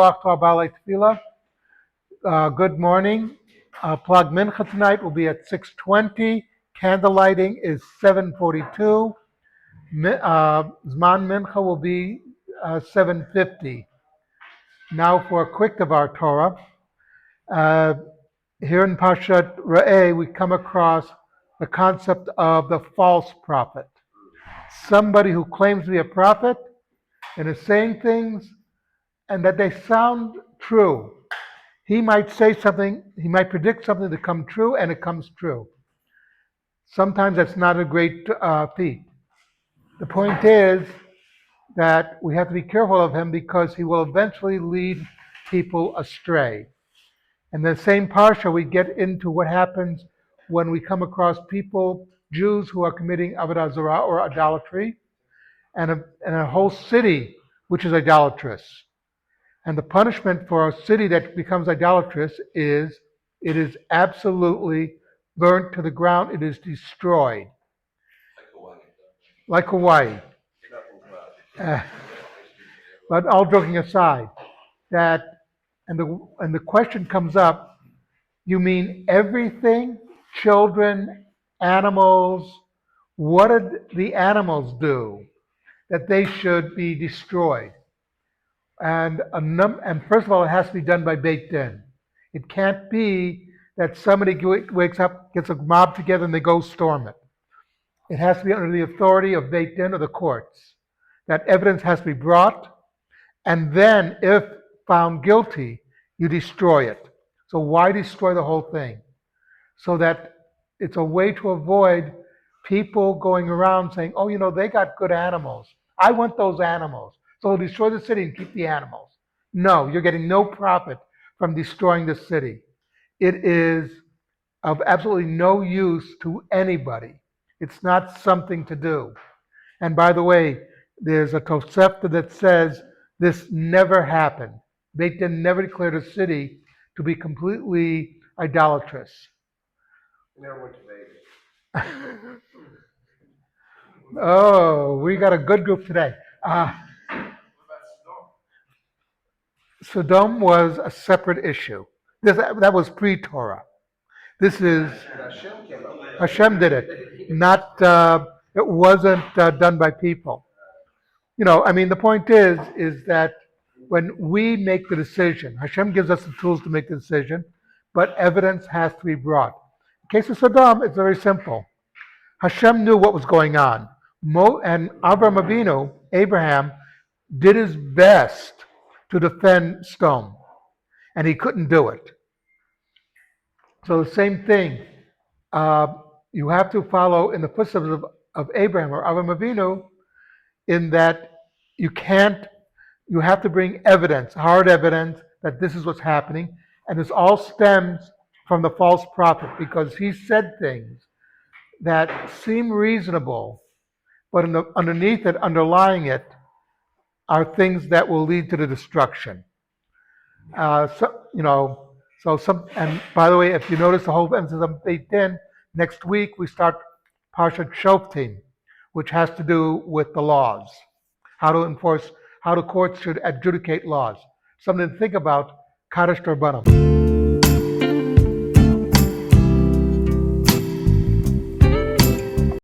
Shalach to our Baalei Tefillah. Good morning. Plug Mincha tonight will be at 6:20. Candle lighting is 7:42. Zman Mincha will be 7:50. Now for a quick of our Torah. Here in Parshat Re'eh, we come across the concept of the false prophet. Somebody who claims to be a prophet and is saying things and that they sound true. He might say something, he might predict something to come true, and it comes true. Sometimes that's not a great feat. The point is that we have to be careful of him because he will eventually lead people astray. In the same parsha, we get into what happens when we come across people, Jews who are committing avodah zarah or idolatry, and a whole city which is idolatrous. And the punishment for a city that becomes idolatrous is it is absolutely burnt to the ground. It is destroyed. Like Hawaii. Uh, but all joking aside, that and the question comes up, you mean everything? Children, animals, what did the animals do that they should be destroyed? And first of all, it has to be done by Beit Din. It can't be that somebody wakes up, gets a mob together, and they go storm it. It has to be under the authority of Beit Din or the courts. That evidence has to be brought, and then, if found guilty, you destroy it. So why destroy the whole thing? So that it's a way to avoid people going around saying, oh, they got good animals. I want those animals. So we'll destroy the city and keep the animals. No, you're getting no profit from destroying the city. It is of absolutely no use to anybody. It's not something to do. And by the way, there's a Tosefta that says this never happened. Beit Din never declared a city to be completely idolatrous. Never went to Vegas. Oh, we got a good group today. Sodom was a separate issue. That was pre-Torah. This is Hashem did it. Not it wasn't done by people. The point is that when we make the decision, Hashem gives us the tools to make the decision, but evidence has to be brought. In case of Sodom, it's very simple. Hashem knew what was going on. And Avraham Avinu, Abraham, did his best to defend Sodom, and he couldn't do it. So the same thing, you have to follow in the footsteps of Abraham or Avraham Avinu, in that you have to bring evidence, hard evidence, that this is what's happening, and this all stems from the false prophet, because he said things that seem reasonable, but underneath it, underlying it, are things that will lead to the destruction. And by the way, if you notice the whole emphasis of Beit Din, next week we start Parshat Shoftim, which has to do with the laws, how the courts should adjudicate laws. Something to think about, Kadosh Rabbanim.